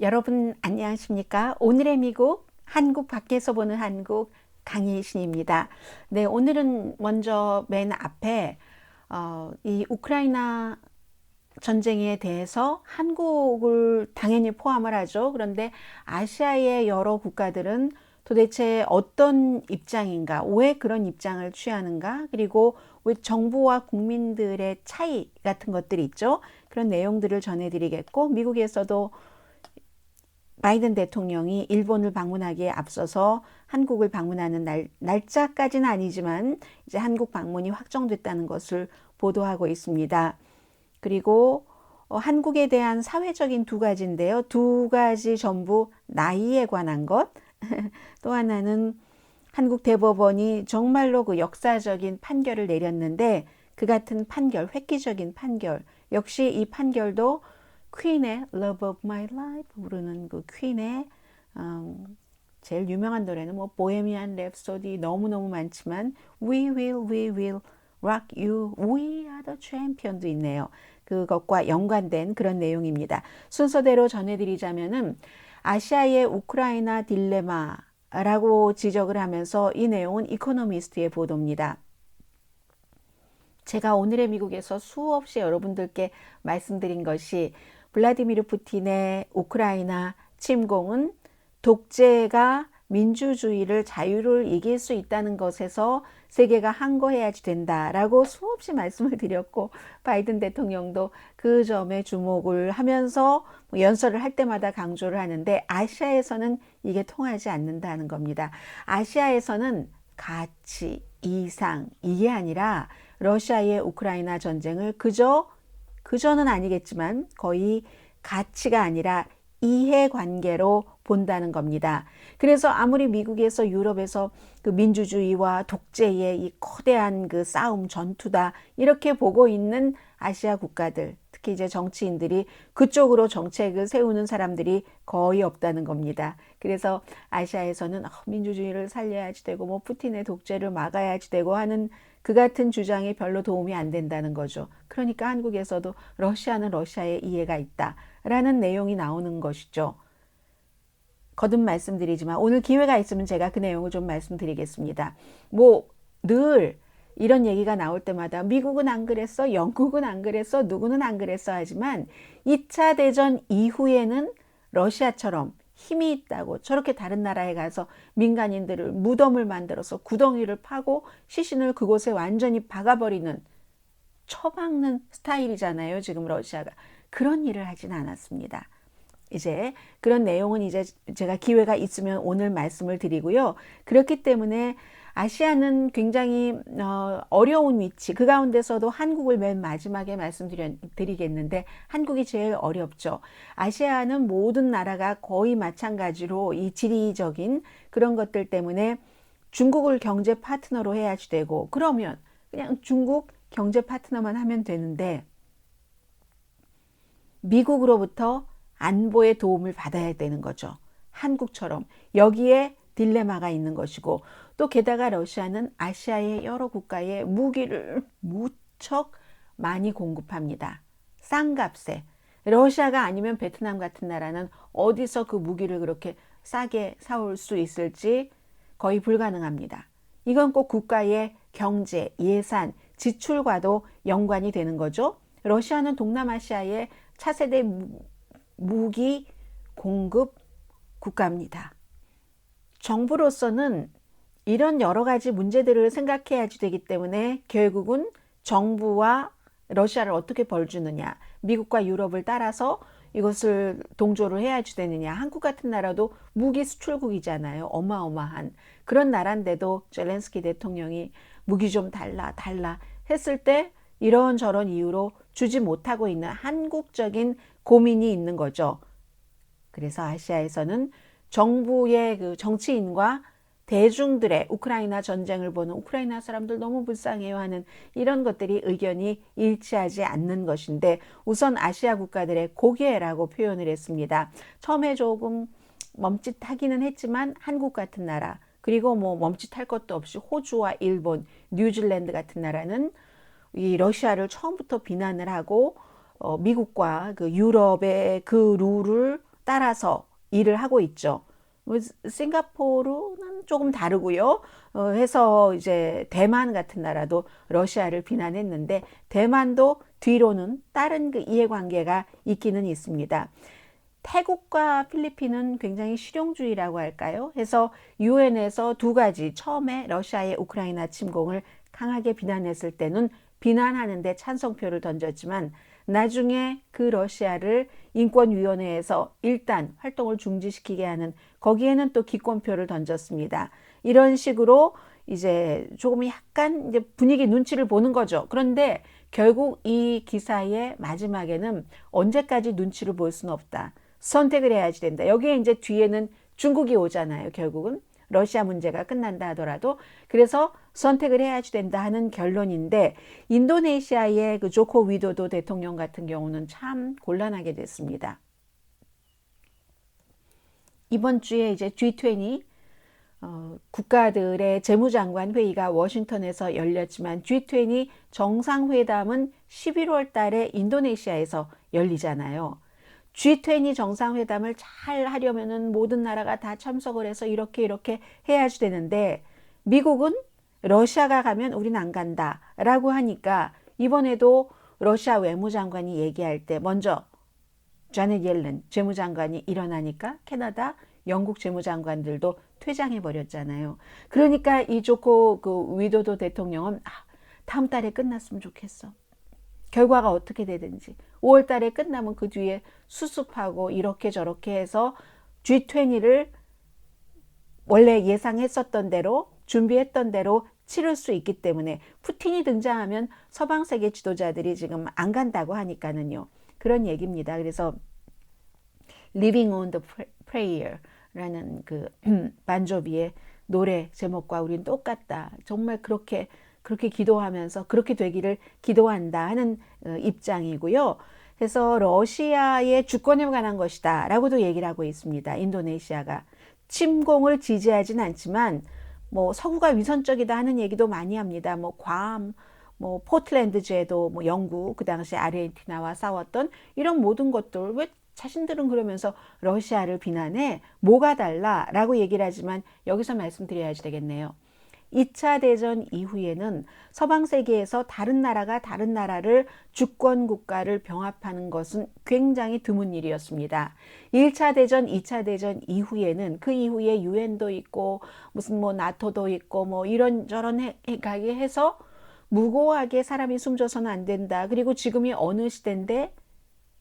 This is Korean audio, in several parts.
여러분 안녕하십니까? 오늘의 미국, 한국 밖에서 보는 한국 강희신입니다. 네, 오늘은 먼저 맨 앞에 이 우크라이나 전쟁에 대해서 한국을 당연히 포함을 하죠. 그런데 아시아의 여러 국가들은 도대체 어떤 입장인가, 왜 그런 입장을 취하는가, 그리고 왜 정부와 국민들의 차이 같은 것들이 있죠. 그런 내용들을 전해드리겠고, 미국에서도 바이든 대통령이 일본을 방문하기에 앞서서 한국을 방문하는 날짜까지는 아니지만 이제 한국 방문이 확정됐다는 것을 보도하고 있습니다. 그리고 한국에 대한 사회적인 두 가지인데요. 두 가지 전부 나이에 관한 것. 또 하나는 한국 대법원이 정말로 그 역사적인 판결을 내렸는데 그 같은 판결, 획기적인 판결. 역시 이 판결도 퀸의 Love of My Life 부르는 그 퀸의 제일 유명한 노래는 뭐 보헤미안 랩소디 너무너무 많지만 We will rock you, We are the champion도 있네요. 그것과 연관된 그런 내용입니다. 순서대로 전해드리자면은 아시아의 우크라이나 딜레마라고 지적을 하면서 이 내용은 이코노미스트의 보도입니다. 제가 오늘의 미국에서 수없이 여러분들께 말씀드린 것이 블라디미르 푸틴의 우크라이나 침공은 독재가 민주주의를 자유를 이길 수 있다는 것에서 세계가 항거해야지 된다라고 수없이 말씀을 드렸고 바이든 대통령도 그 점에 주목을 하면서 연설을 할 때마다 강조를 하는데 아시아에서는 이게 통하지 않는다는 겁니다. 아시아에서는 가치, 이상 이게 아니라 러시아의 우크라이나 전쟁을 그저는 아니겠지만 거의 가치가 아니라 이해관계로 본다는 겁니다. 그래서 아무리 미국에서 유럽에서 그 민주주의와 독재의 이 거대한 그 싸움 전투다 이렇게 보고 있는 아시아 국가들, 특히 이제 정치인들이 그쪽으로 정책을 세우는 사람들이 거의 없다는 겁니다. 그래서 아시아에서는 민주주의를 살려야지 되고 뭐 푸틴의 독재를 막아야지 되고 하는 그 같은 주장이 별로 도움이 안 된다는 거죠. 그러니까 한국에서도 러시아는 러시아의 이해가 있다라는 내용이 나오는 것이죠. 거듭 말씀드리지만 오늘 기회가 있으면 제가 그 내용을 좀 말씀드리겠습니다. 뭐 늘 이런 얘기가 나올 때마다 미국은 안 그랬어, 영국은 안 그랬어, 누구는 안 그랬어 하지만 2차 대전 이후에는 러시아처럼 힘이 있다고 저렇게 다른 나라에 가서 민간인들을 무덤을 만들어서 구덩이를 파고 시신을 그곳에 완전히 박아버리는 처박는 스타일이잖아요. 지금 러시아가. 그런 일을 하진 않았습니다. 이제 그런 내용은 이제 제가 기회가 있으면 오늘 말씀을 드리고요. 그렇기 때문에 아시아는 굉장히 어려운 위치, 그 가운데서도 한국을 맨 마지막에 말씀드리겠는데 한국이 제일 어렵죠. 아시아는 모든 나라가 거의 마찬가지로 이 지리적인 그런 것들 때문에 중국을 경제 파트너로 해야지 되고 그러면 그냥 중국 경제 파트너만 하면 되는데 미국으로부터 안보의 도움을 받아야 되는 거죠. 한국처럼 여기에 딜레마가 있는 것이고 또 게다가 러시아는 아시아의 여러 국가에 무기를 무척 많이 공급합니다. 싼 값에. 러시아가 아니면 베트남 같은 나라는 어디서 그 무기를 그렇게 싸게 사올 수 있을지 거의 불가능합니다. 이건 꼭 국가의 경제, 예산, 지출과도 연관이 되는 거죠. 러시아는 동남아시아의 차세대 무기 공급 국가입니다. 정부로서는 이런 여러 가지 문제들을 생각해야지 되기 때문에 결국은 정부와 러시아를 어떻게 벌주느냐, 미국과 유럽을 따라서 이것을 동조를 해야지 되느냐. 한국 같은 나라도 무기 수출국이잖아요. 어마어마한 그런 나라인데도 젤렌스키 대통령이 무기 좀 달라 했을 때 이런저런 이유로 주지 못하고 있는 한국적인 고민이 있는 거죠. 그래서 아시아에서는 정부의 그 정치인과 대중들의 우크라이나 전쟁을 보는 우크라이나 사람들 너무 불쌍해요 하는 이런 것들이 의견이 일치하지 않는 것인데 우선 아시아 국가들의 고개라고 표현을 했습니다. 처음에 조금 멈칫하기는 했지만 한국 같은 나라 그리고 뭐 멈칫할 것도 없이 호주와 일본, 뉴질랜드 같은 나라는 이 러시아를 처음부터 비난을 하고 미국과 그 유럽의 그 룰을 따라서 일을 하고 있죠. 싱가포르는 조금 다르고요. 해서 이제 대만 같은 나라도 러시아를 비난했는데 대만도 뒤로는 다른 그 이해관계가 있기는 있습니다. 태국과 필리핀은 굉장히 실용주의라고 할까요? 해서 유엔에서 두 가지, 처음에 러시아의 우크라이나 침공을 강하게 비난했을 때는 비난하는데 찬성표를 던졌지만 나중에 그 러시아를 인권위원회에서 일단 활동을 중지시키게 하는, 거기에는 또 기권표를 던졌습니다. 이런 식으로 이제 조금 약간 이제 분위기 눈치를 보는 거죠. 그런데 결국 이 기사의 마지막에는 언제까지 눈치를 볼 수는 없다. 선택을 해야지 된다. 여기에 이제 뒤에는 중국이 오잖아요. 결국은 러시아 문제가 끝난다 하더라도. 그래서 선택을 해야지 된다 하는 결론인데, 인도네시아의 그 조코 위도도 대통령 같은 경우는 참 곤란하게 됐습니다. 이번 주에 이제 G20 국가들의 재무장관 회의가 워싱턴에서 열렸지만 G20 정상회담은 11월 달에 인도네시아에서 열리잖아요. G20 정상회담을 잘 하려면은 모든 나라가 다 참석을 해서 이렇게 해야지 되는데, 미국은 러시아가 가면 우린 안 간다 라고 하니까 이번에도 러시아 외무장관이 얘기할 때 먼저 자넷 옐런 재무장관이 일어나니까 캐나다, 영국 재무장관들도 퇴장해 버렸잖아요. 그러니까 이 조코 그 위도도 대통령은 다음 달에 끝났으면 좋겠어. 결과가 어떻게 되든지 5월 달에 끝나면 그 뒤에 수습하고 이렇게 저렇게 해서 G20를 원래 예상했었던 대로, 준비했던 대로 치를 수 있기 때문에, 푸틴이 등장하면 서방 세계 지도자들이 지금 안 간다고 하니까는요. 그런 얘기입니다. 그래서 Living on the Prayer라는 그 반조비의 노래 제목과 우린 똑같다. 정말 그렇게 기도하면서 그렇게 되기를 기도한다 하는 입장이고요. 그래서 러시아의 주권에 관한 것이다 라고도 얘기를 하고 있습니다. 인도네시아가 침공을 지지하진 않지만 뭐 서구가 위선적이다 하는 얘기도 많이 합니다. 뭐 괌, 뭐 포틀랜드 제도, 뭐 영국, 그 당시 아르헨티나와 싸웠던 이런 모든 것들, 왜 자신들은 그러면서 러시아를 비난해? 뭐가 달라? 라고 얘기를 하지만 여기서 말씀드려야지 되겠네요. 2차 대전 이후에는 서방 세계에서 다른 나라가 다른 나라를, 주권 국가를 병합하는 것은 굉장히 드문 일이었습니다. 1차 대전, 2차 대전 이후에는, 그 이후에 유엔도 있고 무슨 뭐 나토도 있고 뭐 이런저런 가게 해서 무고하게 사람이 숨져서는 안 된다. 그리고 지금이 어느 시대인데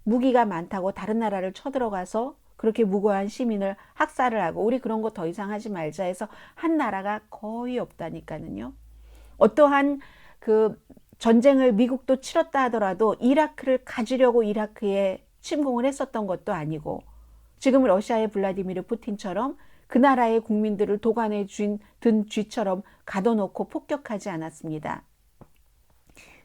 무기가 많다고 다른 나라를 쳐들어가서 그렇게 무고한 시민을 학살을 하고, 우리 그런 거 더 이상 하지 말자 해서 한 나라가 거의 없다니까는요. 어떠한 그 전쟁을 미국도 치렀다 하더라도 이라크를 가지려고 이라크에 침공을 했었던 것도 아니고, 지금 러시아의 블라디미르 푸틴처럼 그 나라의 국민들을 도관에 든 쥐처럼 가둬놓고 폭격하지 않았습니다.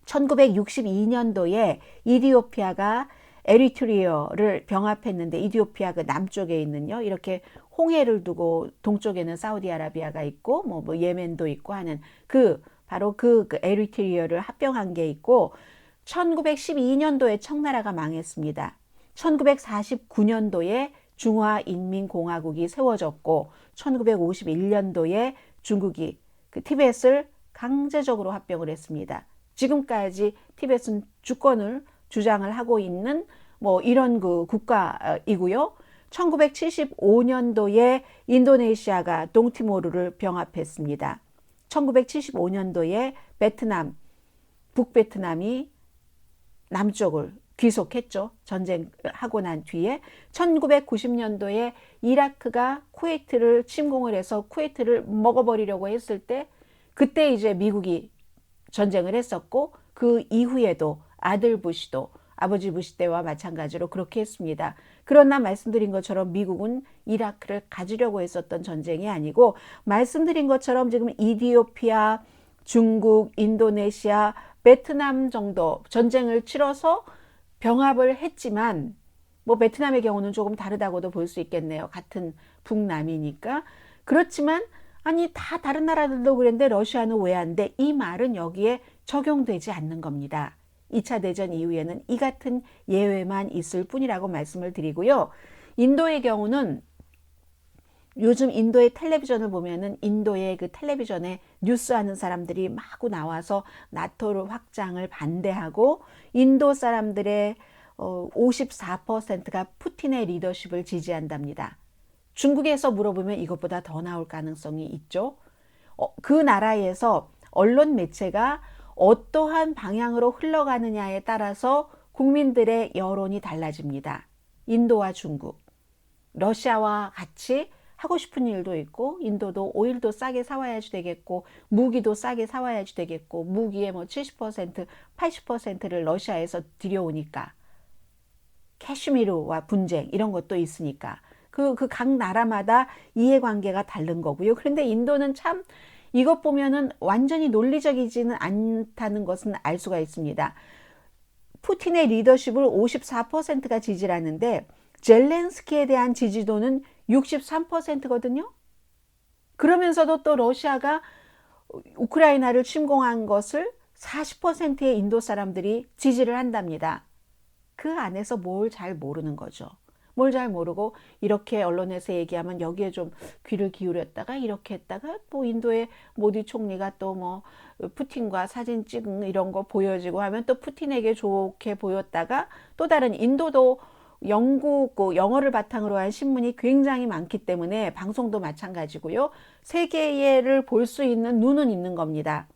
1962년도에 이디오피아가 에리트리아를 병합했는데, 이디오피아 그 남쪽에 있는요, 이렇게 홍해를 두고 동쪽에는 사우디아라비아가 있고 뭐 예멘도 있고 하는 바로 그 에리트리아를 합병한 게 있고, 1912년도에 청나라가 망했습니다. 1949년도에 중화인민공화국이 세워졌고, 1951년도에 중국이 그 티벳을 강제적으로 합병을 했습니다. 지금까지 티벳은 주권을 주장을 하고 있는 뭐 이런 그 국가이고요. 1975년도에 인도네시아가 동티모르를 병합했습니다. 1975년도에 베트남, 북베트남이 남쪽을 귀속했죠. 전쟁하고 난 뒤에. 1990년도에 이라크가 쿠웨이트를 침공을 해서 쿠웨이트를 먹어버리려고 했을 때, 그때 이제 미국이 전쟁을 했었고, 그 이후에도 아들 부시도 아버지 부시 때와 마찬가지로 그렇게 했습니다. 그러나 말씀드린 것처럼 미국은 이라크를 가지려고 했었던 전쟁이 아니고, 말씀드린 것처럼 지금 이디오피아, 중국, 인도네시아, 베트남 정도 전쟁을 치러서 병합을 했지만, 뭐 베트남의 경우는 조금 다르다고도 볼 수 있겠네요. 같은 북남이니까. 그렇지만 아니 다 다른 나라들도 그랬는데 러시아는 왜 안 돼? 이 말은 여기에 적용되지 않는 겁니다. 2차 대전 이후에는 이 같은 예외만 있을 뿐이라고 말씀을 드리고요. 인도의 경우는 요즘 인도의 텔레비전을 보면은 인도의 그 텔레비전에 뉴스하는 사람들이 마구 나와서 나토를 확장을 반대하고 인도 사람들의 54%가 푸틴의 리더십을 지지한답니다. 중국에서 물어보면 이것보다 더 나올 가능성이 있죠. 그 나라에서 언론 매체가 어떠한 방향으로 흘러가느냐에 따라서 국민들의 여론이 달라집니다. 인도와 중국, 러시아와 같이 하고 싶은 일도 있고 인도도 오일도 싸게 사와야지 되겠고 무기도 싸게 사와야지 되겠고 무기의 뭐 70%, 80%를 러시아에서 들여오니까 캐슈미르와 분쟁 이런 것도 있으니까 그 각 나라마다 이해관계가 다른 거고요. 그런데 인도는 참 이것 보면은 완전히 논리적이지는 않다는 것은 알 수가 있습니다. 푸틴의 리더십을 54%가 지지를 하는데 젤렌스키에 대한 지지도는 63%거든요. 그러면서도 또 러시아가 우크라이나를 침공한 것을 40%의 인도 사람들이 지지를 한답니다. 그 안에서 뭘 잘 모르는 거죠. 뭘 잘 모르고 이렇게 언론에서 얘기하면 여기에 좀 귀를 기울였다가 이렇게 했다가 또 인도의 모디 총리가 또 뭐 푸틴과 사진 찍은 이런 거 보여지고 하면 또 푸틴에게 좋게 보였다가 또 다른 인도도 영국 영어를 바탕으로 한 신문이 굉장히 많기 때문에 방송도 마찬가지고요. 세계를 볼 수 있는 눈은 있는 겁니다.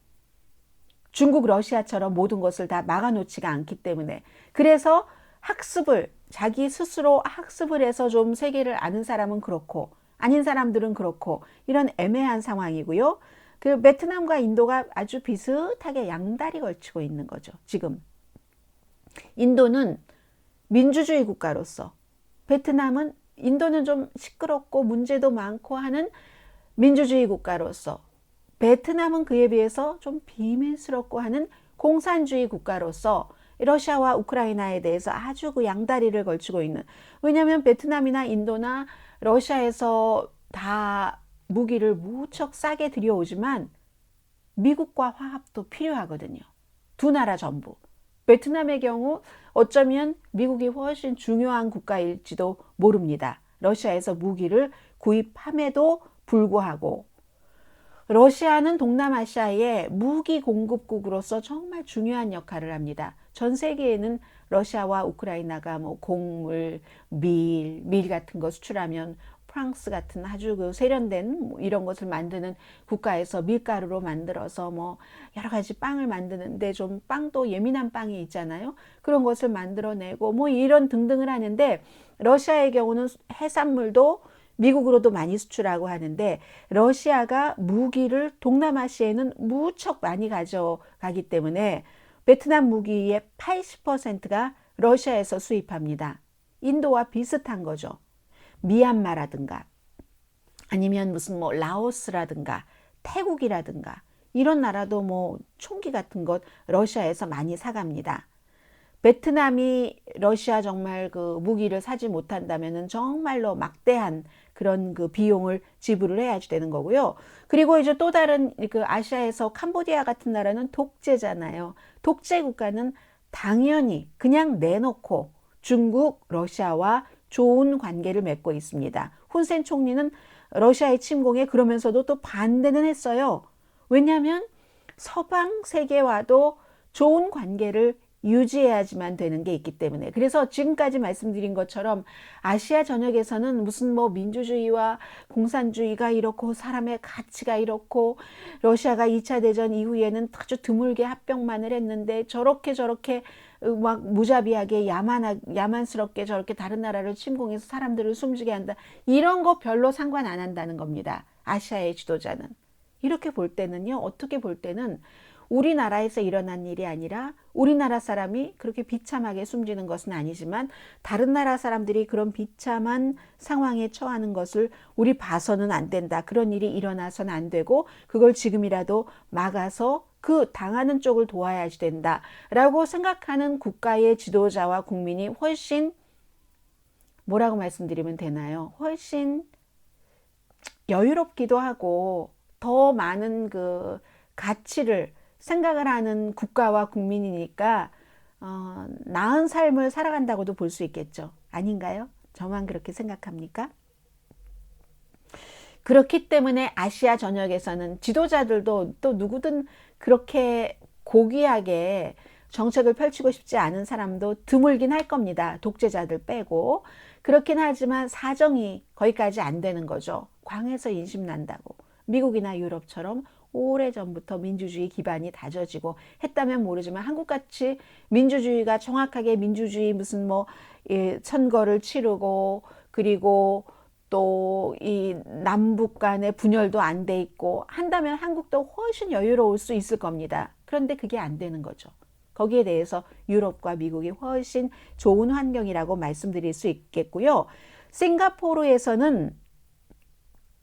중국, 러시아처럼 모든 것을 다 막아놓지가 않기 때문에. 그래서 학습을 자기 스스로 학습을 해서 좀 세계를 아는 사람은 그렇고 아닌 사람들은 그렇고 이런 애매한 상황이고요. 그 베트남과 인도가 아주 비슷하게 양다리 걸치고 있는 거죠. 지금 인도는 민주주의 국가로서 베트남은 인도는 좀 시끄럽고 문제도 많고 하는 민주주의 국가로서 베트남은 그에 비해서 좀 비밀스럽고 하는 공산주의 국가로서 러시아와 우크라이나에 대해서 아주 그 양다리를 걸치고 있는 왜냐하면 베트남이나 인도나 러시아에서 다 무기를 무척 싸게 들여오지만 미국과 화합도 필요하거든요. 두 나라 전부. 베트남의 경우 어쩌면 미국이 훨씬 중요한 국가일지도 모릅니다. 러시아에서 무기를 구입함에도 불구하고 러시아는 동남아시아의 무기 공급국으로서 정말 중요한 역할을 합니다. 전 세계에는 러시아와 우크라이나가 뭐 곡물, 밀 같은 거 수출하면 프랑스 같은 아주 그 세련된 이런 것을 만드는 국가에서 밀가루로 만들어서 뭐 여러 가지 빵을 만드는데 좀 빵도 예민한 빵이 있잖아요. 그런 것을 만들어내고 뭐 이런 등등을 하는데 러시아의 경우는 해산물도 미국으로도 많이 수출하고 하는데 러시아가 무기를 동남아시아에는 무척 많이 가져가기 때문에 베트남 무기의 80%가 러시아에서 수입합니다. 인도와 비슷한 거죠. 미얀마라든가 아니면 무슨 뭐 라오스라든가 태국이라든가 이런 나라도 뭐 총기 같은 것 러시아에서 많이 사갑니다. 베트남이 러시아 정말 그 무기를 사지 못한다면은 정말로 막대한 그런 그 비용을 지불을 해야지 되는 거고요. 그리고 이제 또 다른 그 아시아에서 캄보디아 같은 나라는 독재잖아요. 독재 국가는 당연히 그냥 내놓고 중국, 러시아와 좋은 관계를 맺고 있습니다. 훈센 총리는 러시아의 침공에 그러면서도 또 반대는 했어요. 왜냐하면 서방 세계와도 좋은 관계를 유지해야지만 되는 게 있기 때문에 그래서 지금까지 말씀드린 것처럼 아시아 전역에서는 무슨 뭐 민주주의와 공산주의가 이렇고 사람의 가치가 이렇고 러시아가 2차 대전 이후에는 아주 드물게 합병만을 했는데 저렇게 막 무자비하게 야만스럽게 저렇게 다른 나라를 침공해서 사람들을 숨지게 한다 이런 거 별로 상관 안 한다는 겁니다. 아시아의 지도자는 이렇게 볼 때는요 어떻게 볼 때는 우리나라에서 일어난 일이 아니라 우리나라 사람이 그렇게 비참하게 숨지는 것은 아니지만 다른 나라 사람들이 그런 비참한 상황에 처하는 것을 우리 봐서는 안 된다. 그런 일이 일어나서는 안 되고 그걸 지금이라도 막아서 그 당하는 쪽을 도와야지 된다. 라고 생각하는 국가의 지도자와 국민이 훨씬 뭐라고 말씀드리면 되나요? 훨씬 여유롭기도 하고 더 많은 그 가치를 생각을 하는 국가와 국민이니까 나은 삶을 살아간다고도 볼 수 있겠죠. 아닌가요? 저만 그렇게 생각합니까? 그렇기 때문에 아시아 전역에서는 지도자들도 또 누구든 그렇게 고귀하게 정책을 펼치고 싶지 않은 사람도 드물긴 할 겁니다. 독재자들 빼고. 그렇긴 하지만 사정이 거기까지 안 되는 거죠. 광에서 인심 난다고. 미국이나 유럽처럼 오래전부터 민주주의 기반이 다져지고 했다면 모르지만 한국같이 민주주의가 정확하게 민주주의 무슨 뭐 선거를 치르고 그리고 또 이 남북 간의 분열도 안 돼 있고 한다면 한국도 훨씬 여유로울 수 있을 겁니다. 그런데 그게 안 되는 거죠. 거기에 대해서 유럽과 미국이 훨씬 좋은 환경이라고 말씀드릴 수 있겠고요. 싱가포르에서는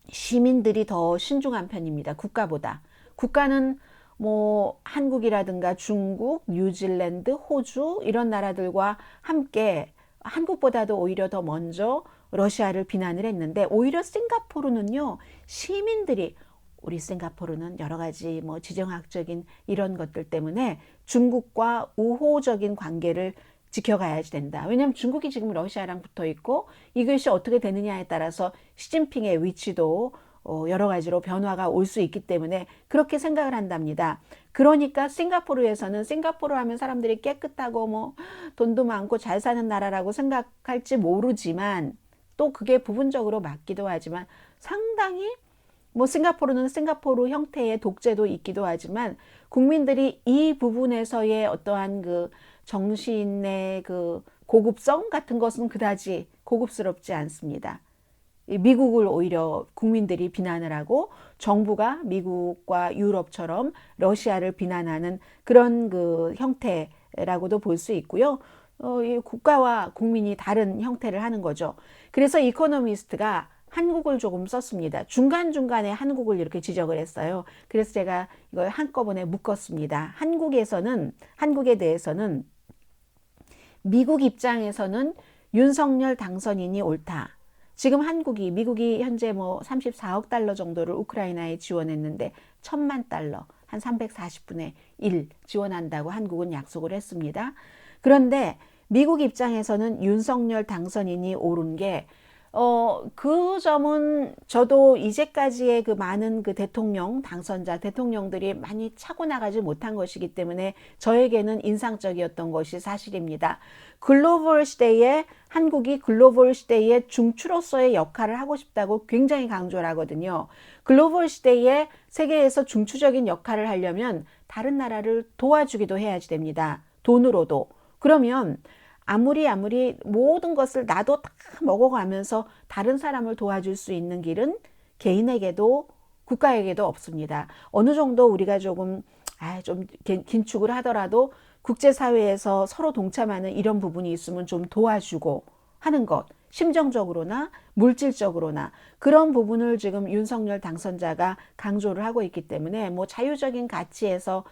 시민들이 더 신중한 편입니다. 국가보다. 국가는 뭐 한국이라든가 중국, 뉴질랜드, 호주 이런 나라들과 함께 한국보다도 오히려 더 먼저 러시아를 비난을 했는데 오히려 싱가포르는요. 시민들이 우리 싱가포르는 여러 가지 뭐 지정학적인 이런 것들 때문에 중국과 우호적인 관계를 지켜가야지 된다. 왜냐하면 중국이 지금 러시아랑 붙어 있고 이것이 어떻게 되느냐에 따라서 시진핑의 위치도 여러 가지로 변화가 올 수 있기 때문에 그렇게 생각을 한답니다. 그러니까 싱가포르에서는 싱가포르 하면 사람들이 깨끗하고 뭐 돈도 많고 잘 사는 나라라고 생각할지 모르지만 또 그게 부분적으로 맞기도 하지만 상당히 뭐 싱가포르는 싱가포르 형태의 독재도 있기도 하지만 국민들이 이 부분에서의 어떠한 그 정신의 그 고급성 같은 것은 그다지 고급스럽지 않습니다. 미국을 오히려 국민들이 비난을 하고 정부가 미국과 유럽처럼 러시아를 비난하는 그런 그 형태라고도 볼 수 있고요. 이 국가와 국민이 다른 형태를 하는 거죠. 그래서 이코노미스트가 한국을 조금 썼습니다. 중간중간에 한국을 이렇게 지적을 했어요. 그래서 제가 이걸 한꺼번에 묶었습니다. 한국에 대해서는 미국 입장에서는 윤석열 당선인이 옳다. 지금 미국이 현재 뭐 34억 달러 정도를 우크라이나에 지원했는데 1,000만 달러, 한 340분의 1 지원한다고 한국은 약속을 했습니다. 그런데 미국 입장에서는 윤석열 당선인이 옳은 게 그 점은 저도 이제까지의 그 많은 그 대통령들이 많이 차고 나가지 못한 것이기 때문에 저에게는 인상적이었던 것이 사실입니다. 한국이 글로벌 시대의 중추로서의 역할을 하고 싶다고 굉장히 강조를 하거든요. 글로벌 시대에 세계에서 중추적인 역할을 하려면 다른 나라를 도와주기도 해야지 됩니다. 돈으로도. 그러면 아무리 모든 것을 나도 다 먹어가면서 다른 사람을 도와줄 수 있는 길은 개인에게도 국가에게도 없습니다. 어느 정도 우리가 좀 긴축을 하더라도 국제사회에서 서로 동참하는 이런 부분이 있으면 좀 도와주고 하는 것, 심정적으로나 물질적으로나 그런 부분을 지금 윤석열 당선자가 강조를 하고 있기 때문에 뭐 자유적인 가치에서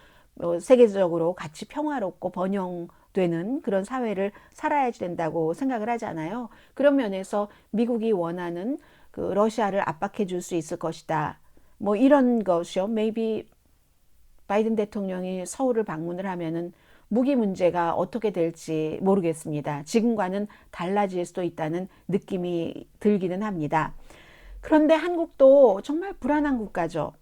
세계적으로 같이 평화롭고 번영되는 그런 사회를 살아야지 된다고 생각을 하잖아요. 그런 면에서 미국이 원하는 그 러시아를 압박해 줄 수 있을 것이다. 뭐 이런 것이요. Maybe 바이든 대통령이 서울을 방문을 하면은 무기 문제가 어떻게 될지 모르겠습니다. 지금과는 달라질 수도 있다는 느낌이 들기는 합니다. 그런데 한국도 정말 불안한 국가죠.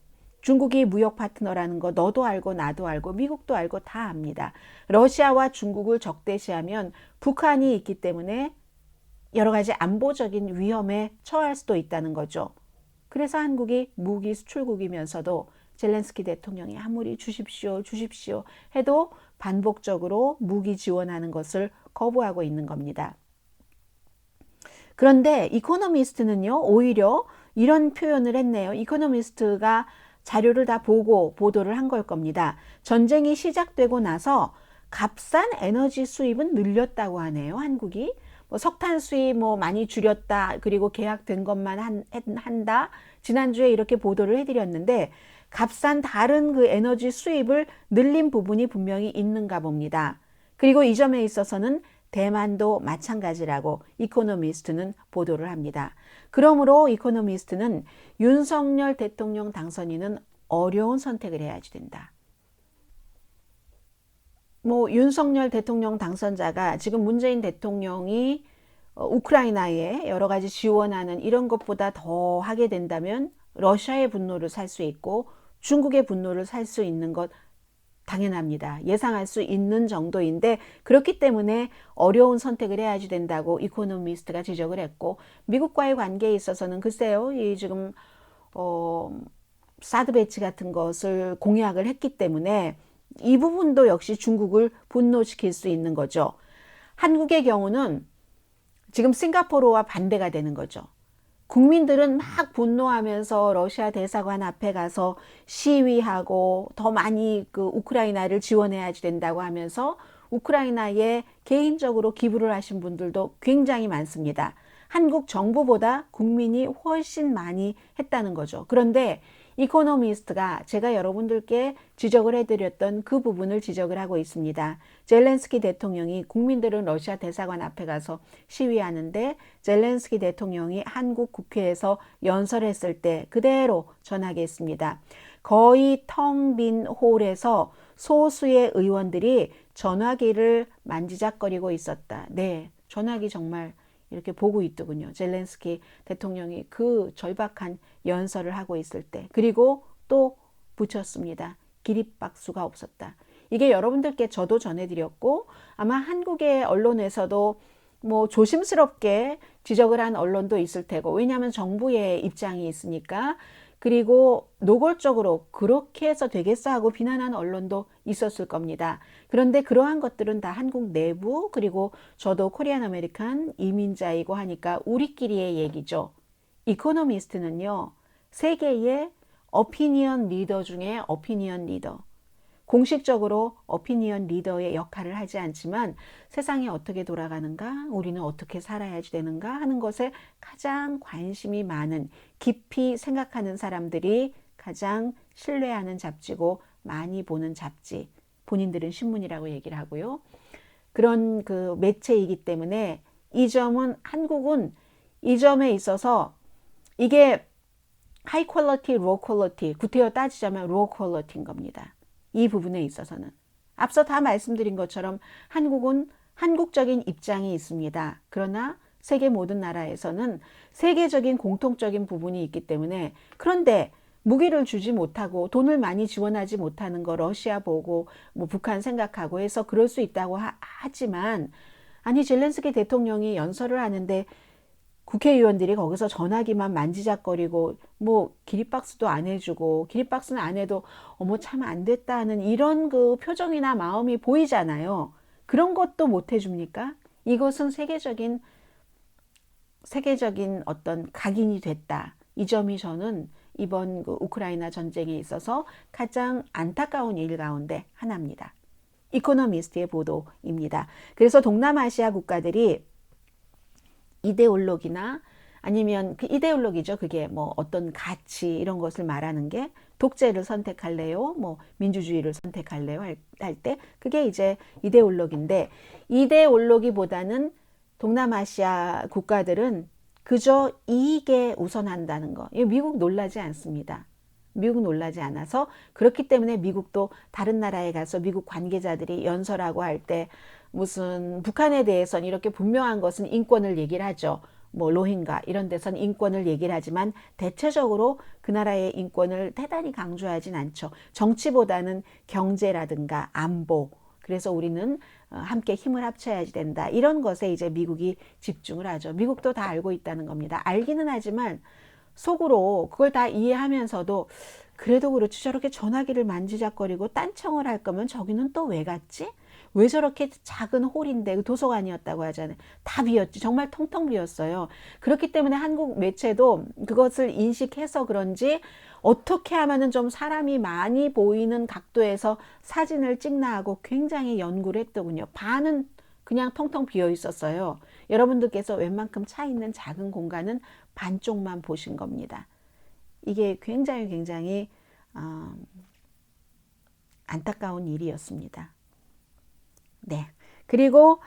중국이 무역 파트너라는 거 너도 알고 나도 알고 미국도 알고 다 압니다. 러시아와 중국을 적대시하면 북한이 있기 때문에 여러 가지 안보적인 위험에 처할 수도 있다는 거죠. 그래서 한국이 무기 수출국이면서도 젤렌스키 대통령이 아무리 주십시오 해도 반복적으로 무기 지원하는 것을 거부하고 있는 겁니다. 그런데 이코노미스트는요, 오히려 이런 표현을 했네요. 이코노미스트가 자료를 다 보고 보도를 한 걸 겁니다. 전쟁이 시작되고 나서 값싼 에너지 수입은 늘렸다고 하네요. 한국이. 뭐 석탄 수입 뭐 많이 줄였다. 그리고 계약된 것만 한다. 지난주에 이렇게 보도를 해드렸는데 값싼 다른 그 에너지 수입을 늘린 부분이 분명히 있는가 봅니다. 그리고 이 점에 있어서는 대만도 마찬가지라고 이코노미스트는 보도를 합니다. 그러므로 이코노미스트는 윤석열 대통령 당선인은 어려운 선택을 해야지 된다. 뭐 윤석열 대통령 당선자가 지금 문재인 대통령이 우크라이나에 여러 가지 지원하는 이런 것보다 더 하게 된다면 러시아의 분노를 살 수 있고 중국의 분노를 살 수 있는 것 당연합니다. 예상할 수 있는 정도인데 그렇기 때문에 어려운 선택을 해야지 된다고 이코노미스트가 지적을 했고 미국과의 관계에 있어서는 글쎄요. 이 지금 사드 배치 같은 것을 공약을 했기 때문에 이 부분도 역시 중국을 분노시킬 수 있는 거죠. 한국의 경우는 지금 싱가포르와 반대가 되는 거죠. 국민들은 막 분노하면서 러시아 대사관 앞에 가서 시위하고 더 많이 그 우크라이나를 지원해야지 된다고 하면서 우크라이나에 개인적으로 기부를 하신 분들도 굉장히 많습니다. 한국 정부보다 국민이 훨씬 많이 했다는 거죠. 그런데 이코노미스트가 제가 여러분들께 지적을 해드렸던 그 부분을 지적을 하고 있습니다. 젤렌스키 대통령이 국민들은 러시아 대사관 앞에 가서 시위하는데 젤렌스키 대통령이 한국 국회에서 연설했을 때 그대로 전하겠습니다. 거의 텅 빈 홀에서 소수의 의원들이 전화기를 만지작거리고 있었다. 네, 전화기 정말 이렇게 보고 있더군요. 젤렌스키 대통령이 그 절박한 연설을 하고 있을 때. 그리고 또 붙였습니다. 기립박수가 없었다. 이게 여러분들께 저도 전해드렸고 아마 한국의 언론에서도 뭐 조심스럽게 지적을 한 언론도 있을 테고 왜냐하면 정부의 입장이 있으니까 그리고 노골적으로 그렇게 해서 되겠어 하고 비난한 언론도 있었을 겁니다. 그런데 그러한 것들은 다 한국 내부 그리고 저도 코리안 아메리칸 이민자이고 하니까 우리끼리의 얘기죠. 이코노미스트는요. 세계의 어피니언 리더 중에 어피니언 리더. 공식적으로 어피니언 리더의 역할을 하지 않지만 세상이 어떻게 돌아가는가, 우리는 어떻게 살아야지 되는가 하는 것에 가장 관심이 많은 깊이 생각하는 사람들이 가장 신뢰하는 잡지고 많이 보는 잡지. 본인들은 신문이라고 얘기를 하고요. 그런 그 매체이기 때문에 이 점은 한국은 이 점에 있어서 이게 하이 퀄리티, 로우 퀄리티, 구태여 따지자면 로우 퀄리티인 겁니다. 이 부분에 있어서는 앞서 다 말씀드린 것처럼 한국은 한국적인 입장이 있습니다. 그러나 세계 모든 나라에서는 세계적인 공통적인 부분이 있기 때문에 그런데 무기를 주지 못하고 돈을 많이 지원하지 못하는 거 러시아 보고 뭐 북한 생각하고 해서 그럴 수 있다고 하지만 아니 젤렌스키 대통령이 연설을 하는데 국회의원들이 거기서 전화기만 만지작거리고 뭐 기립박수도 안 해주고 기립박수는 안 해도 어머 참 안 됐다 하는 이런 그 표정이나 마음이 보이잖아요. 그런 것도 못 해줍니까? 이것은 세계적인 어떤 각인이 됐다. 이 점이 저는 이번 그 우크라이나 전쟁에 있어서 가장 안타까운 일 가운데 하나입니다. 이코노미스트의 보도입니다. 그래서 동남아시아 국가들이 이데올로기나 아니면 그 이데올로기죠. 그게 뭐 어떤 가치 이런 것을 말하는 게 독재를 선택할래요? 뭐 민주주의를 선택할래요? 할 때 그게 이제 이데올로기인데 이데올로기보다는 동남아시아 국가들은 그저 이익에 우선한다는 거. 미국 놀라지 않습니다. 미국 놀라지 않아서 그렇기 때문에 미국도 다른 나라에 가서 미국 관계자들이 연설하고 할 때 무슨 북한에 대해서는 이렇게 분명한 것은 인권을 얘기를 하죠. 뭐 로힝가 이런 데선 인권을 얘기를 하지만 대체적으로 그 나라의 인권을 대단히 강조하진 않죠. 정치보다는 경제라든가 안보. 그래서 우리는 함께 힘을 합쳐야지 된다. 이런 것에 이제 미국이 집중을 하죠. 미국도 다 알고 있다는 겁니다. 알기는 하지만 속으로 그걸 다 이해하면서도 그래도 그렇지 저렇게 전화기를 만지작거리고 딴청을 할 거면 저기는 또 왜 갔지? 왜 저렇게 작은 홀인데 도서관이었다고 하잖아요. 다 비었지. 정말 텅텅 비었어요. 그렇기 때문에 한국 매체도 그것을 인식해서 그런지 어떻게 하면은 좀 사람이 많이 보이는 각도에서 사진을 찍나 하고 굉장히 연구를 했더군요. 반은 그냥 텅텅 비어 있었어요. 여러분들께서 웬만큼 차 있는 작은 공간은 반쪽만 보신 겁니다. 이게 굉장히 안타까운 일이었습니다. 네. 그리고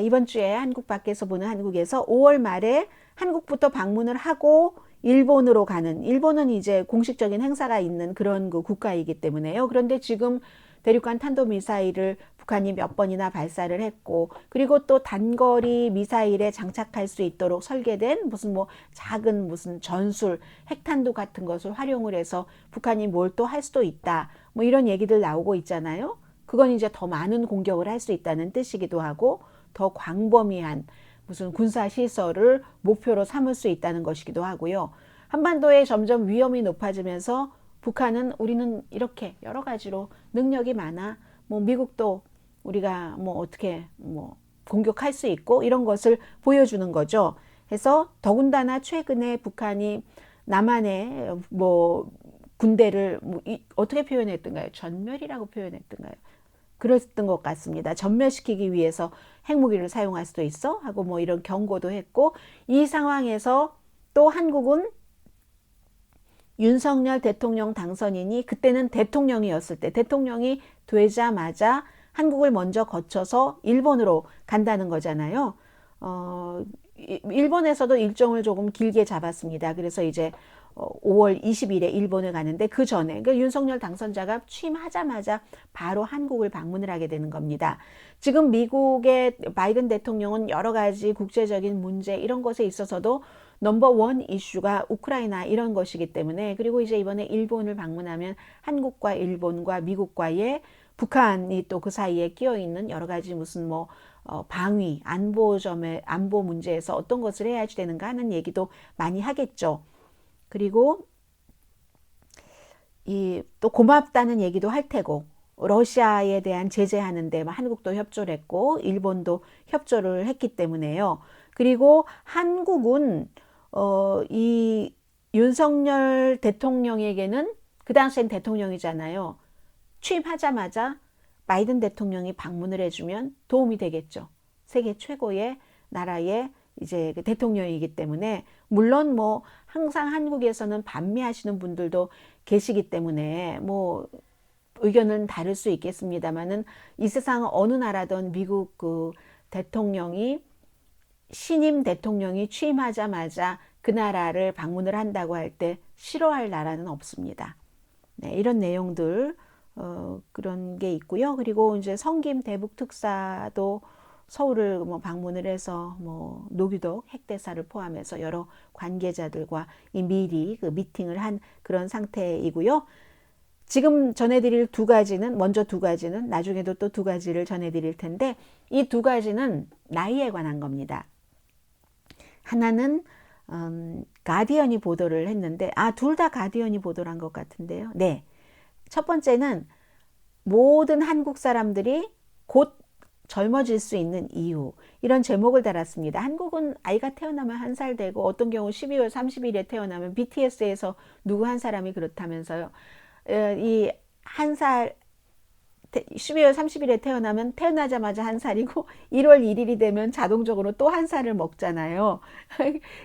이번 주에 한국 밖에서 보는 한국에서 5월 말에 한국부터 방문을 하고 일본으로 가는 일본은 이제 공식적인 행사가 있는 그런 그 국가이기 때문에요. 그런데 지금 대륙간 탄도미사일을 북한이 몇 번이나 발사를 했고, 그리고 또 단거리 미사일에 장착할 수 있도록 설계된 무슨 뭐 작은 무슨 전술, 핵탄두 같은 것을 활용을 해서 북한이 뭘 또 할 수도 있다. 뭐 이런 얘기들 나오고 있잖아요. 그건 이제 더 많은 공격을 할 수 있다는 뜻이기도 하고, 더 광범위한 무슨 군사시설을 목표로 삼을 수 있다는 것이기도 하고요. 한반도에 점점 위험이 높아지면서 북한은 우리는 이렇게 여러 가지로 능력이 많아. 뭐 미국도 우리가 뭐 어떻게 뭐 공격할 수 있고 이런 것을 보여주는 거죠. 그래서 더군다나 최근에 북한이 남한의 뭐 군대를 뭐 어떻게 표현했던가요? 전멸이라고 표현했던가요? 그랬던 것 같습니다. 전멸시키기 위해서 핵무기를 사용할 수도 있어 하고 뭐 이런 경고도 했고, 이 상황에서 또 한국은 윤석열 대통령 당선인이 그때는 대통령이었을 때, 대통령이 되자마자 한국을 먼저 거쳐서 일본으로 간다는 거잖아요. 일본에서도 일정을 조금 길게 잡았습니다. 그래서 이제 5월 20일에 일본을 가는데, 그 전에 그러니까 윤석열 당선자가 취임하자마자 바로 한국을 방문을 하게 되는 겁니다. 지금 미국의 바이든 대통령은 여러 가지 국제적인 문제 이런 것에 있어서도 넘버원 이슈가 우크라이나 이런 것이기 때문에, 그리고 이제 이번에 일본을 방문하면 한국과 일본과 미국과의 북한이 또 그 사이에 끼어 있는 여러 가지 무슨 뭐 방위, 안보 문제에서 어떤 것을 해야지 되는가 하는 얘기도 많이 하겠죠. 그리고 또 고맙다는 얘기도 할 테고, 러시아에 대한 제재하는데 한국도 협조를 했고 일본도 협조를 했기 때문에요. 그리고 한국은 이 윤석열 대통령에게는, 그 당시엔 대통령이잖아요. 취임하자마자 바이든 대통령이 방문을 해주면 도움이 되겠죠. 세계 최고의 나라의 이제 대통령이기 때문에, 물론 뭐 항상 한국에서는 반미하시는 분들도 계시기 때문에 뭐 의견은 다를 수 있겠습니다만은, 이 세상 어느 나라든 미국 그 대통령이, 신임 대통령이 취임하자마자 그 나라를 방문을 한다고 할 때 싫어할 나라는 없습니다. 네, 이런 내용들 그런 게 있고요. 그리고 이제 성김 대북 특사도 서울을 뭐 방문을 해서 뭐 노규덕 핵대사를 포함해서 여러 관계자들과 미리 그 미팅을 한 그런 상태이고요. 지금 전해드릴 두 가지는, 먼저 두 가지는 나중에도 또 두 가지를 전해드릴 텐데, 이 두 가지는 나이에 관한 겁니다. 하나는 가디언이 보도를 했는데, 둘 다 가디언이 보도를 한 것 같은데요. 네, 첫 번째는 모든 한국 사람들이 곧 젊어질 수 있는 이유, 이런 제목을 달았습니다. 한국은 아이가 태어나면 1살 되고, 어떤 경우 12월 30일에 태어나면 BTS에서 누구 한 사람이 그렇다면서요. 이 1살 12월 30일에 태어나면 태어나자마자 1살이고 1월 1일이 되면 자동적으로 또 1살을 먹잖아요.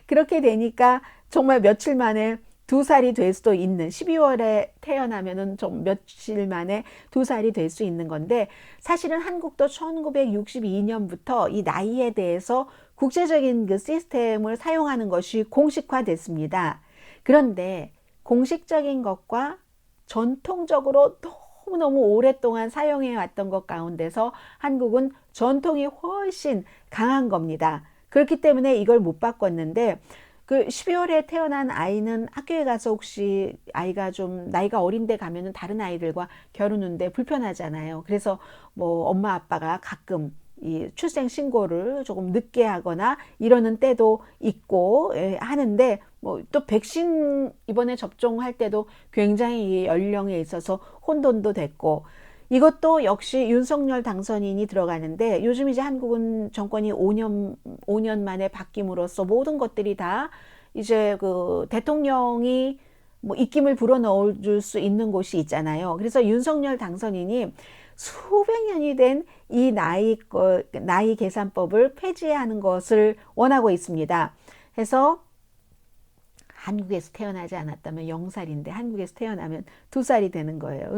그렇게 되니까 정말 며칠 만에 2살이 될 수도 있는, 12월에 태어나면은 좀 며칠 만에 2살이 될 수 있는 건데, 사실은 한국도 1962년부터 이 나이에 대해서 국제적인 그 시스템을 사용하는 것이 공식화됐습니다. 그런데 공식적인 것과 전통적으로 너무너무 오랫동안 사용해 왔던 것 가운데서 한국은 전통이 훨씬 강한 겁니다. 그렇기 때문에 이걸 못 바꿨는데, 그 12월에 태어난 아이는 학교에 가서 혹시 아이가 좀 나이가 어린데 가면은 다른 아이들과 겨루는데 불편하잖아요. 그래서 뭐 엄마 아빠가 가끔 이 출생 신고를 조금 늦게 하거나 이러는 때도 있고 하는데, 뭐 또 백신 이번에 접종할 때도 굉장히 연령에 있어서 혼돈도 됐고, 이것도 역시 윤석열 당선인이 들어가는데, 요즘 이제 한국은 정권이 5년 만에 바뀜으로써 모든 것들이 다 이제 그 대통령이 뭐 입김을 불어넣어 줄 수 있는 곳이 있잖아요. 그래서 윤석열 당선인이 수백 년이 된 이 나이 계산법을 폐지하는 것을 원하고 있습니다. 그래서 한국에서 태어나지 않았다면 0살인데 한국에서 태어나면 2살이 되는 거예요.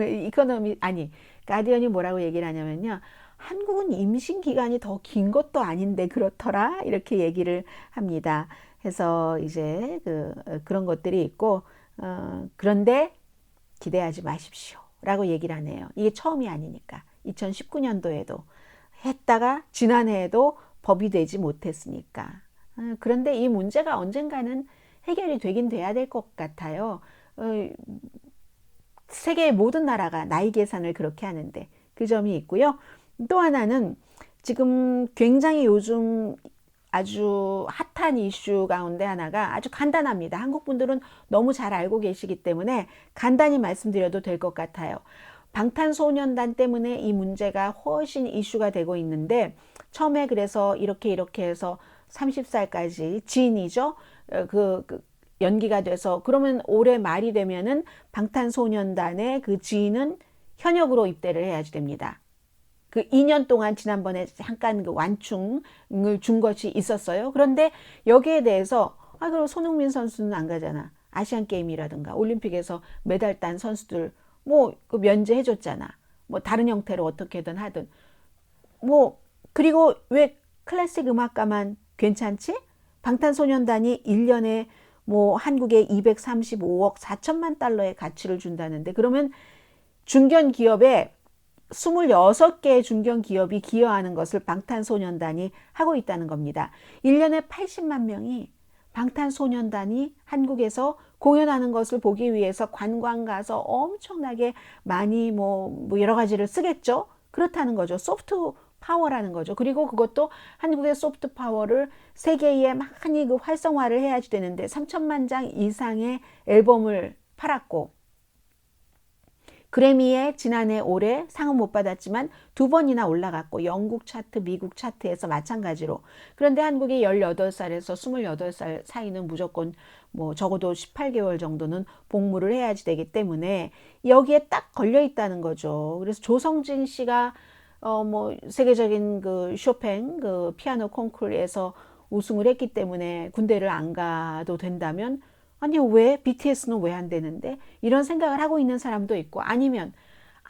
가디언이 뭐라고 얘기를 하냐면요. 한국은 임신 기간이 더 긴 것도 아닌데 그렇더라, 이렇게 얘기를 합니다. 해서 이제 그런 것들이 있고, 그런데 기대하지 마십시오. 라고 얘기를 하네요. 이게 처음이 아니니까. 2019년도에도 했다가 지난해에도 법이 되지 못했으니까. 그런데 이 문제가 언젠가는 해결이 되긴 돼야 될 것 같아요. 세계의 모든 나라가 나이 계산을 그렇게 하는데 그 점이 있고요. 또 하나는 지금 굉장히 요즘 아주 핫한 이슈 가운데 하나가 아주 간단합니다. 한국 분들은 너무 잘 알고 계시기 때문에 간단히 말씀드려도 될 것 같아요. 방탄소년단 때문에 이 문제가 훨씬 이슈가 되고 있는데 처음에 그래서 이렇게 해서 30살까지 지인이죠. 연기가 돼서 그러면 올해 말이 되면은 방탄소년단의 그 지인은 현역으로 입대를 해야지 됩니다. 그 2년 동안 지난번에 잠깐 그 완충을 준 것이 있었어요. 그런데 여기에 대해서 그럼 손흥민 선수는 안 가잖아. 아시안 게임이라든가 올림픽에서 메달 딴 선수들 그 면제해 줬잖아. 다른 형태로 어떻게든 하든 그리고 왜 클래식 음악가만 괜찮지? 방탄소년단이 1년에 한국에 235억 4천만 달러의 가치를 준다는데 그러면 중견 기업에 26개의 중견 기업이 기여하는 것을 방탄소년단이 하고 있다는 겁니다. 1년에 80만 명이 방탄소년단이 한국에서 공연하는 것을 보기 위해서 관광 가서 엄청나게 많이 여러 가지를 쓰겠죠. 그렇다는 거죠. 소프트 파워라는 거죠. 그리고 그것도 한국의 소프트 파워를 세계에 많이 그 활성화를 해야지 되는데 3천만 장 이상의 앨범을 팔았고 그래미에 지난해 올해 상은 못 받았지만 2번이나 올라갔고 영국 차트, 미국 차트에서 마찬가지로. 그런데 한국이 18살에서 28살 사이는 무조건 적어도 18개월 정도는 복무를 해야지 되기 때문에 여기에 딱 걸려 있다는 거죠. 그래서 조성진 씨가 세계적인 그 쇼팽 그 피아노 콩쿠르에서 우승을 했기 때문에 군대를 안 가도 된다면 아니 왜 BTS는 왜 안 되는데 이런 생각을 하고 있는 사람도 있고 아니면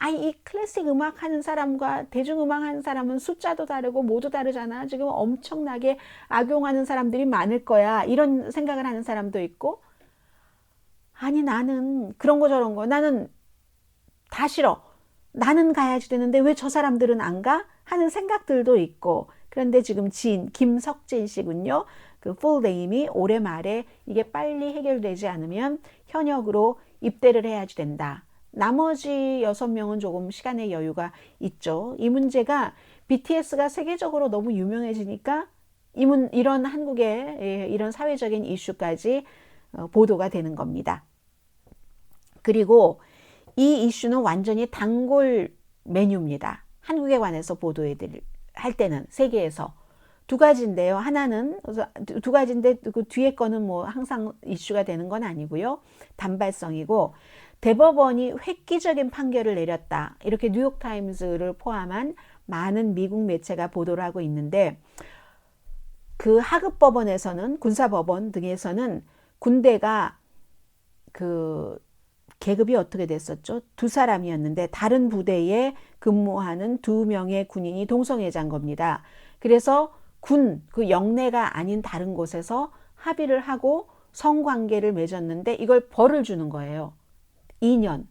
이 클래식 음악 하는 사람과 대중음악 하는 사람은 숫자도 다르고 모두 다르잖아. 지금 엄청나게 악용하는 사람들이 많을 거야. 이런 생각을 하는 사람도 있고 아니 나는 그런 거 저런 거 나는 다 싫어. 나는 가야지 되는데 왜 저 사람들은 안 가? 하는 생각들도 있고 그런데 지금 지인 김석진 씨군요. 그 풀네임이 올해 말에 이게 빨리 해결되지 않으면 현역으로 입대를 해야지 된다. 나머지 6명은 조금 시간의 여유가 있죠. 이 문제가 BTS가 세계적으로 너무 유명해지니까 이런 한국의 이런 사회적인 이슈까지 보도가 되는 겁니다. 그리고 이 이슈는 완전히 단골 메뉴입니다. 한국에 관해서 할 때는 세계에서 두 가지인데요. 하나는 두 가지인데 그 뒤에 거는 항상 이슈가 되는 건 아니고요. 단발성이고 대법원이 획기적인 판결을 내렸다. 이렇게 뉴욕타임즈를 포함한 많은 미국 매체가 보도를 하고 있는데 그 하급 법원에서는 군사법원 등에서는 군대가 그 계급이 어떻게 됐었죠? 2사람이었는데 다른 부대에 근무하는 2명의 군인이 동성애자인 겁니다. 그래서 그 영내가 아닌 다른 곳에서 합의를 하고 성관계를 맺었는데 이걸 벌을 주는 거예요. 2년.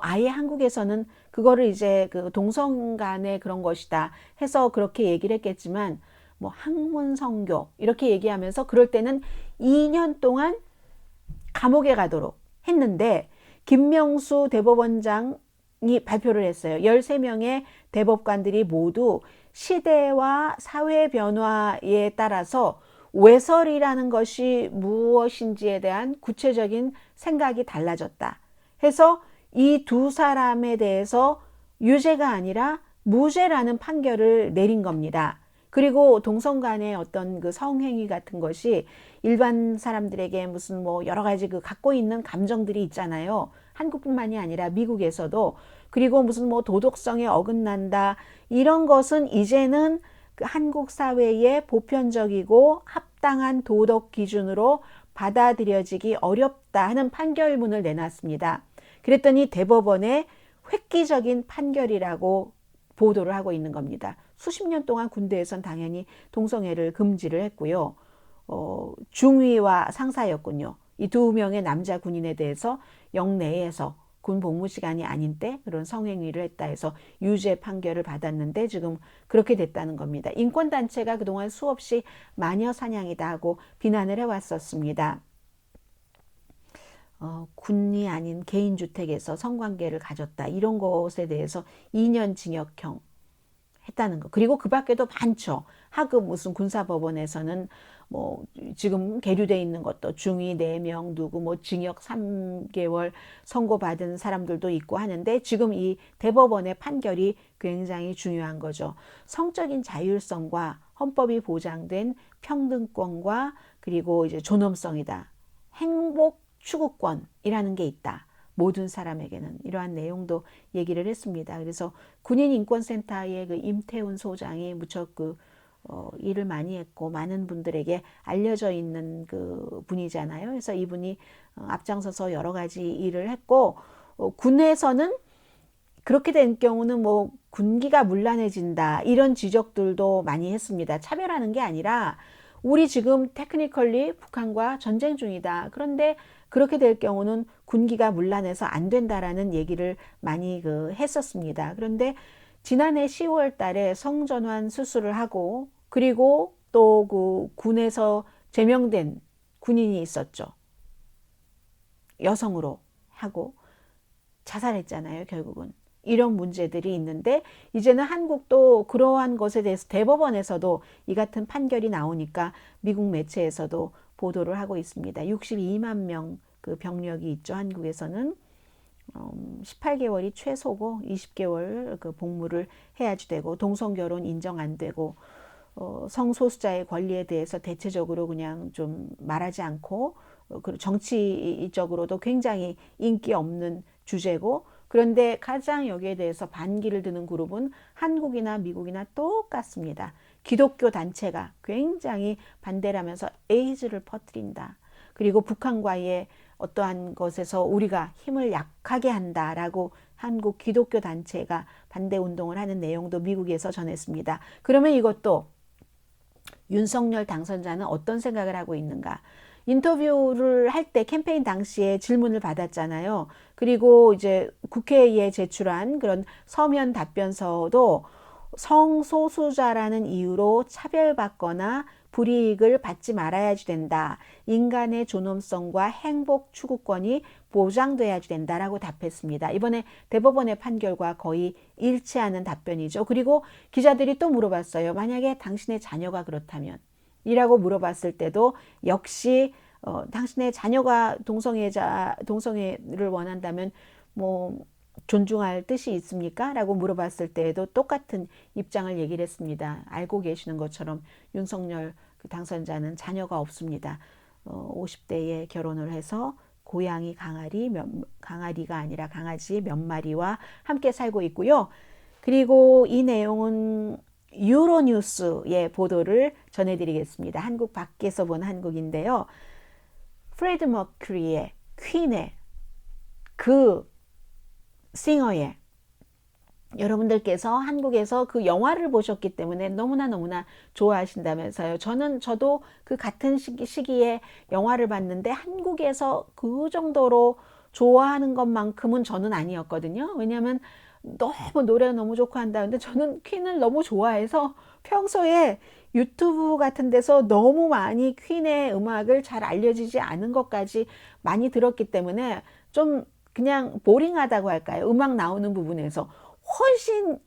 아예 한국에서는 그거를 이제 그 동성 간의 그런 것이다 해서 그렇게 얘기를 했겠지만 학문성교 이렇게 얘기하면서 그럴 때는 2년 동안 감옥에 가도록 했는데 김명수 대법원장이 발표를 했어요. 13명의 대법관들이 모두 시대와 사회 변화에 따라서 외설이라는 것이 무엇인지에 대한 구체적인 생각이 달라졌다. 해서 이 2사람에 대해서 유죄가 아니라 무죄라는 판결을 내린 겁니다. 그리고 동성 간의 어떤 그 성행위 같은 것이 일반 사람들에게 무슨 여러 가지 그 갖고 있는 감정들이 있잖아요. 한국뿐만이 아니라 미국에서도 그리고 무슨 도덕성에 어긋난다 이런 것은 이제는 그 한국 사회의 보편적이고 합당한 도덕 기준으로 받아들여지기 어렵다 하는 판결문을 내놨습니다. 그랬더니 대법원의 획기적인 판결이라고 보도를 하고 있는 겁니다. 수십 년 동안 군대에선 당연히 동성애를 금지를 했고요. 중위와 상사였군요. 이 2명의 남자 군인에 대해서 영내에서 군 복무 시간이 아닌 때 그런 성행위를 했다 해서 유죄 판결을 받았는데 지금 그렇게 됐다는 겁니다. 인권단체가 그동안 수없이 마녀 사냥이다 하고 비난을 해왔었습니다. 군이 아닌 개인주택에서 성관계를 가졌다 이런 것에 대해서 2년 징역형 했다는 거. 그리고 그 밖에도 많죠. 하급 무슨 군사법원에서는 뭐 지금 계류돼 있는 것도 중위 4명 누구 뭐 징역 3개월 선고받은 사람들도 있고 하는데 지금 이 대법원의 판결이 굉장히 중요한 거죠. 성적인 자율성과 헌법이 보장된 평등권과 그리고 이제 존엄성이다. 행복 추구권이라는 게 있다. 모든 사람에게는 이러한 내용도 얘기를 했습니다. 그래서 군인인권센터의 그 임태훈 소장이 무척 일을 많이 했고 많은 분들에게 알려져 있는 그 분이잖아요. 그래서 이분이 앞장서서 여러 가지 일을 했고 군에서는 그렇게 된 경우는 뭐 군기가 문란해진다 이런 지적들도 많이 했습니다. 차별하는 게 아니라 우리 지금 테크니컬리 북한과 전쟁 중이다. 그런데 그렇게 될 경우는 군기가 문란해서 안 된다라는 얘기를 많이 했었습니다. 그런데 지난해 10월 달에 성전환 수술을 하고 그리고 또 그 군에서 제명된 군인이 있었죠. 여성으로 하고 자살했잖아요, 결국은. 이런 문제들이 있는데 이제는 한국도 그러한 것에 대해서 대법원에서도 이 같은 판결이 나오니까 미국 매체에서도 보도를 하고 있습니다. 62만 명 그 병력이 있죠. 한국에서는 18개월이 최소고 20개월 그 복무를 해야지 되고 동성결혼 인정 안 되고 성소수자의 권리에 대해서 대체적으로 그냥 좀 말하지 않고 그리고 정치적으로도 굉장히 인기 없는 주제고 그런데 가장 여기에 대해서 반기를 드는 그룹은 한국이나 미국이나 똑같습니다. 기독교 단체가 굉장히 반대를 하면서 에이즈를 퍼뜨린다. 그리고 북한과의 어떠한 것에서 우리가 힘을 약하게 한다라고 한국 기독교 단체가 반대 운동을 하는 내용도 미국에서 전했습니다. 그러면 이것도 윤석열 당선자는 어떤 생각을 하고 있는가? 인터뷰를 할 때 캠페인 당시에 질문을 받았잖아요. 그리고 이제 국회에 제출한 그런 서면 답변서도 성소수자라는 이유로 차별받거나 불이익을 받지 말아야지 된다. 인간의 존엄성과 행복 추구권이 보장돼야지 된다라고 답했습니다. 이번에 대법원의 판결과 거의 일치하는 답변이죠. 그리고 기자들이 또 물어봤어요. 만약에 당신의 자녀가 그렇다면? 이라고 물어봤을 때도 역시 당신의 자녀가 동성애를 원한다면 뭐 존중할 뜻이 있습니까? 라고 물어봤을 때에도 똑같은 입장을 얘기를 했습니다. 알고 계시는 것처럼 윤석열 당선자는 자녀가 없습니다. 50대에 결혼을 해서 고양이 강아리가 아니라 강아지 몇 마리와 함께 살고 있고요. 그리고 이 내용은 유로뉴스의 보도를 전해드리겠습니다. 한국 밖에서 본 한국인데요. 프레드 머큐리의 퀸의 그 싱어의 여러분들께서 한국에서 그 영화를 보셨기 때문에 너무나 좋아하신다면서요. 저도 그 같은 시기에 영화를 봤는데 한국에서 그 정도로 좋아하는 것만큼은 저는 아니었거든요. 왜냐하면 너무 노래가 너무 좋고 한다는데 저는 퀸을 너무 좋아해서 평소에 유튜브 같은 데서 너무 많이 퀸의 음악을 잘 알려지지 않은 것까지 많이 들었기 때문에 좀 그냥 보링하다고 할까요? 음악 나오는 부분에서 훨씬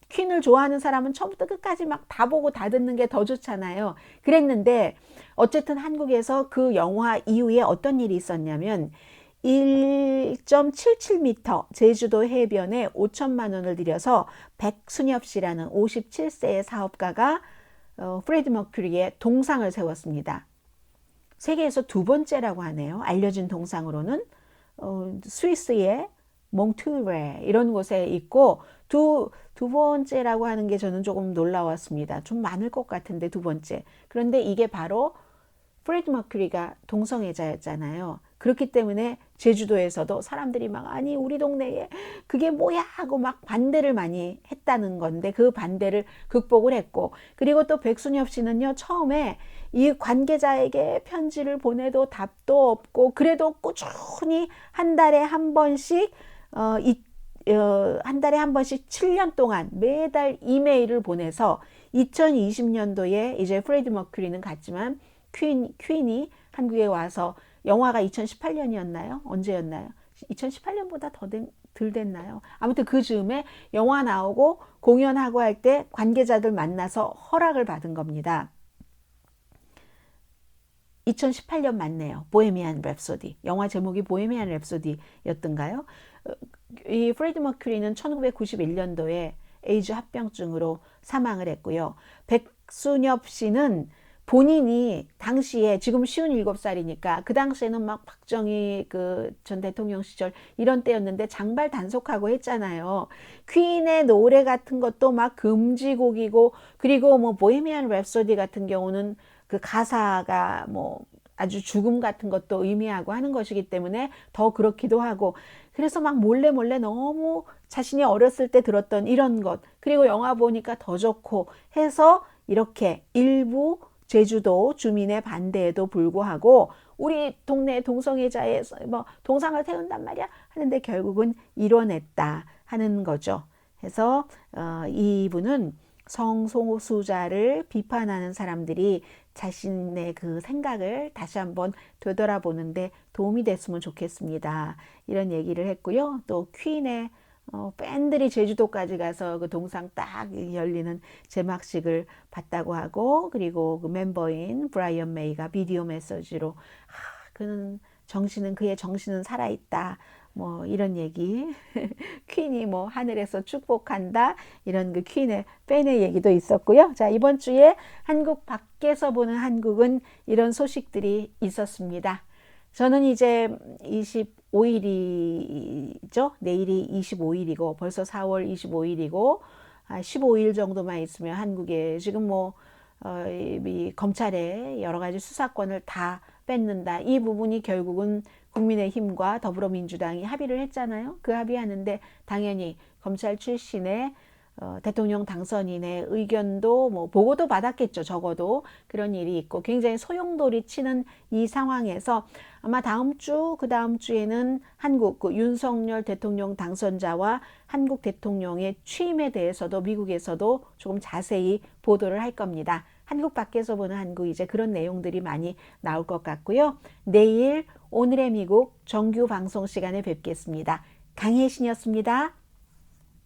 퀸을 좋아하는 사람은 처음부터 끝까지 막 다 보고 다 듣는 게 더 좋잖아요. 그랬는데 어쨌든 한국에서 그 영화 이후에 어떤 일이 있었냐면 1.77m 제주도 해변에 5천만 원을 들여서 백순엽 씨라는 57세의 사업가가 프레드 머큐리의 동상을 세웠습니다. 세계에서 두 번째라고 하네요. 알려진 동상으로는 스위스의 몽투레 이런 곳에 있고 두 번째라고 하는 게 저는 조금 놀라웠습니다. 좀 많을 것 같은데 두 번째. 그런데 이게 바로 프레드 머큐리가 동성애자였잖아요. 그렇기 때문에 제주도에서도 사람들이 막 아니 우리 동네에 그게 뭐야 하고 막 반대를 많이 했다는 건데 그 반대를 극복을 했고, 그리고 또 백순엽 씨는요 처음에 이 관계자에게 편지를 보내도 답도 없고 그래도 꾸준히 한 달에 한 번씩 한 달에 한 번씩 7년 동안 매달 이메일을 보내서 2020년도에 이제 프레디 머큐리는 갔지만 퀸이 한국에 와서, 영화가 2018년이었나요? 언제였나요? 2018년보다 덜 됐나요? 아무튼 그 즈음에 영화 나오고 공연하고 할 때 관계자들 만나서 허락을 받은 겁니다. 2018년 맞네요. 보헤미안 랩소디. 영화 제목이 보헤미안 랩소디였던가요? 이 프레디 머큐리는 1991년도에 에이즈 합병증으로 사망을 했고요. 백순엽 씨는 본인이 당시에, 지금 57살이니까 그 당시에는 막 박정희 그 전 대통령 시절 이런 때였는데 장발 단속하고 했잖아요. 퀸의 노래 같은 것도 막 금지곡이고, 그리고 뭐 보헤미안 랩소디 같은 경우는 그 가사가 뭐 아주 죽음 같은 것도 의미하고 하는 것이기 때문에 더 그렇기도 하고, 그래서 막 몰래 너무 자신이 어렸을 때 들었던 이런 것, 그리고 영화 보니까 더 좋고 해서 이렇게 일부 제주도 주민의 반대에도 불구하고 우리 동네 동성애자의 뭐 동상을 세운단 말이야 하는데 결국은 이뤄냈다 하는 거죠. 그래서 이분은 성소수자를 비판하는 사람들이 자신의 그 생각을 다시 한번 되돌아보는데 도움이 됐으면 좋겠습니다. 이런 얘기를 했고요. 또 퀸의 팬들이 제주도까지 가서 그 동상 딱 열리는 제막식을 봤다고 하고, 그리고 그 멤버인 브라이언 메이가 비디오 메시지로 그의 정신은 살아있다, 뭐 이런 얘기. 퀸이 뭐 하늘에서 축복한다, 이런 그 퀸의 팬의 얘기도 있었고요. 자, 이번 주에 한국 밖에서 보는 한국은 이런 소식들이 있었습니다. 저는 이제 25일이죠. 내일이 25일이고 벌써 4월 25일이고 15일 정도만 있으면 한국에 지금 뭐 이 검찰의 여러 가지 수사권을 다 뺏는다. 이 부분이 결국은 국민의힘과 더불어민주당이 합의를 했잖아요. 그 합의하는데 당연히 검찰 출신의 대통령 당선인의 의견도 뭐 보고도 받았겠죠. 적어도 그런 일이 있고 굉장히 소용돌이 치는 이 상황에서 아마 다음 주, 그 다음 주에는 한국 그 윤석열 대통령 당선자와 한국 대통령의 취임에 대해서도 미국에서도 조금 자세히 보도를 할 겁니다. 한국 밖에서 보는 한국, 이제 그런 내용들이 많이 나올 것 같고요. 내일 오늘의 미국 정규 방송 시간에 뵙겠습니다. 강혜신이었습니다.